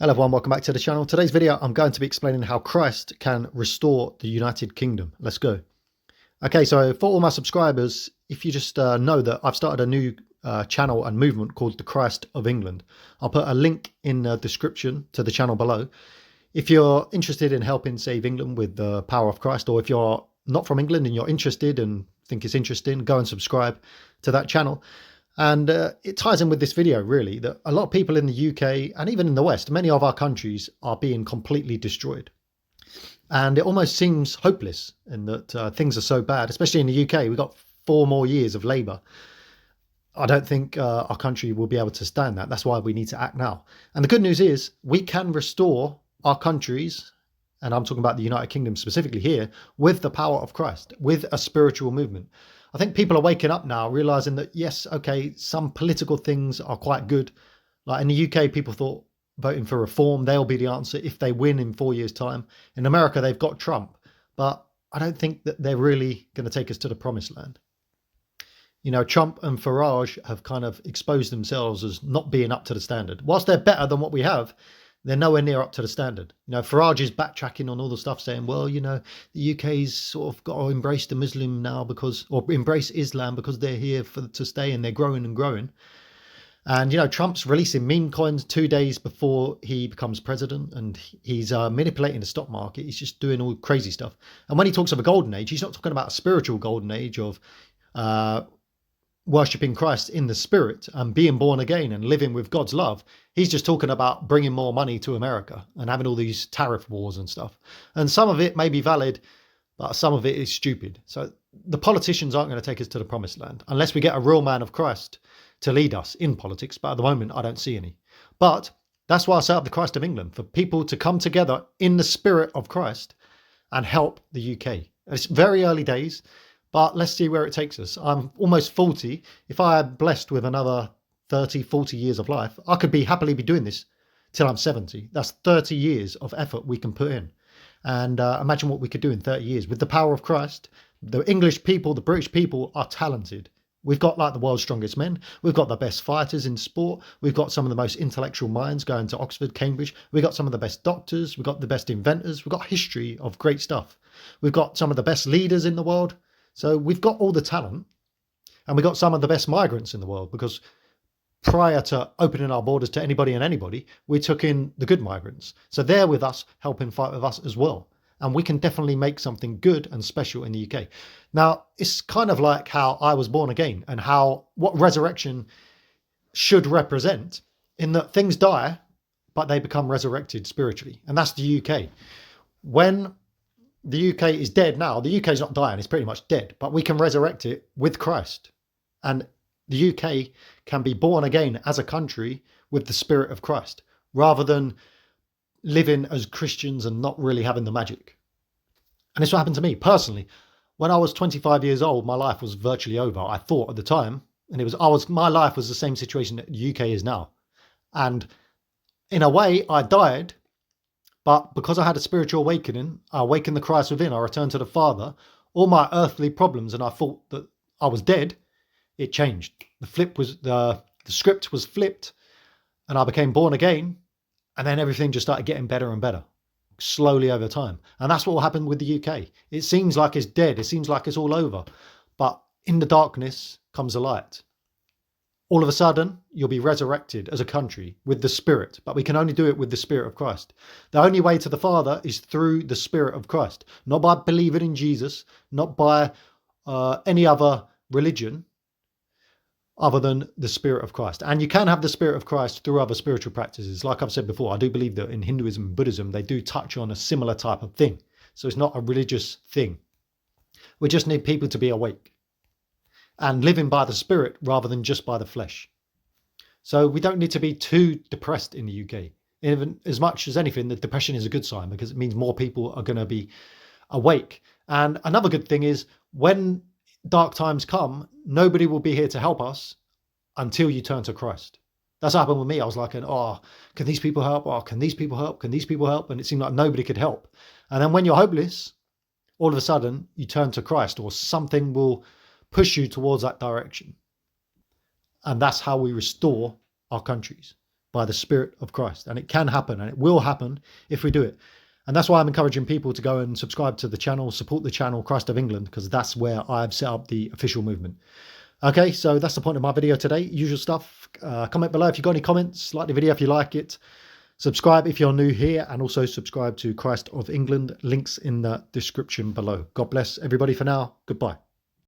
Hello everyone, welcome back to the channel. Today's video I'm going to be explaining how Christ can restore the United Kingdom. Let's go. Okay, so for all my subscribers, if you just know that I've started a new channel and movement called the Christ of England. I'll put a link in the description to the channel below. If you're interested in helping save England with the power of Christ, or if you're not from England and you're interested and think it's interesting, go and subscribe to that channel. And it ties in with this video, really, that a lot of people in the UK and even in the West, many of our countries are being completely destroyed. And it almost seems hopeless in that things are so bad, especially in the UK. We've got 4 more years of Labour. I don't think our country will be able to stand that. That's why we need to act now. And the good news is we can restore our countries, and I'm talking about the United Kingdom specifically here, with the power of Christ, with a spiritual movement. I think people are waking up now, realizing that, yes, okay, some political things are quite good. Like in the UK, people thought voting for reform, they'll be the answer if they win in 4 years' time. In America, they've got Trump, but I don't think that they're really going to take us to the promised land. You know, Trump and Farage have kind of exposed themselves as not being up to the standard. Whilst they're better than what we have, they're nowhere near up to the standard. You know, Farage is backtracking on all the stuff saying, well, you know, the UK's sort of got to embrace the Muslim now because, or embrace Islam because they're here to stay and they're growing and growing. And, you know, Trump's releasing meme coins 2 days before he becomes president, and he's manipulating the stock market. He's just doing all crazy stuff. And when he talks of a golden age, he's not talking about a spiritual golden age of worshipping Christ in the spirit and being born again and living with God's love. He's just talking about bringing more money to America and having all these tariff wars and stuff. And some of it may be valid, but some of it is stupid. So the politicians aren't going to take us to the promised land unless we get a real man of Christ to lead us in politics. But at the moment, I don't see any. But that's why I set up the Christ of England, for people to come together in the spirit of Christ and help the UK. It's very early days, but let's see where it takes us. I'm almost 40. If I am blessed with another 30, 40 years of life, I could happily be doing this till I'm 70. That's 30 years of effort we can put in. And imagine what we could do in 30 years. With the power of Christ, the English people, the British people are talented. We've got like the world's strongest men. We've got the best fighters in sport. We've got some of the most intellectual minds going to Oxford, Cambridge. We've got some of the best doctors. We've got the best inventors. We've got history of great stuff. We've got some of the best leaders in the world. So we've got all the talent, and we've got some of the best migrants in the world, because prior to opening our borders to anybody and anybody, we took in the good migrants. So they're with us, helping fight with us as well. And we can definitely make something good and special in the UK. Now, it's kind of like how I was born again and what resurrection should represent, in that things die, but they become resurrected spiritually. And that's the UK. When the UK is dead now, the UK is not dying, it's pretty much dead, but we can resurrect it with Christ. And the UK can be born again as a country with the spirit of Christ, rather than living as Christians and not really having the magic. And it's what happened to me personally. When I was 25 years old, my life was virtually over. I thought at the time, and my life was the same situation that the UK is now. And in a way, I died, but because I had a spiritual awakening, I awakened the Christ within, I returned to the Father, all my earthly problems, and I thought that I was dead, it changed. The script was flipped, and I became born again, and then everything just started getting better and better, slowly over time. And that's what will happen with the UK. It seems like it's dead, it seems like it's all over, but in the darkness comes the light. All of a sudden, you'll be resurrected as a country with the Spirit, but we can only do it with the Spirit of Christ. The only way to the Father is through the Spirit of Christ, not by believing in Jesus, not by any other religion other than the Spirit of Christ. And you can have the Spirit of Christ through other spiritual practices. Like I've said before, I do believe that in Hinduism and Buddhism, they do touch on a similar type of thing. So it's not a religious thing. We just need people to be awake and living by the Spirit rather than just by the flesh. So we don't need to be too depressed in the UK. Even as much as anything, the depression is a good sign, because it means more people are going to be awake. And another good thing is, when dark times come, nobody will be here to help us until you turn to Christ. That's what happened with me. I was like, oh, can these people help? Oh, can these people help? Can these people help? And it seemed like nobody could help. And then when you're hopeless, all of a sudden you turn to Christ, or something will push you towards that direction. And that's how we restore our countries. by the Spirit of Christ. And it can happen, and it will happen if we do it. And that's why I'm encouraging people to go and subscribe to the channel, support the channel, Christ of England, because that's where I've set up the official movement. Okay, so that's the point of my video today. Usual stuff. Comment below if you've got any comments. Like the video if you like it. Subscribe if you're new here, and also subscribe to Christ of England. Links in the description below. God bless everybody for now. Goodbye.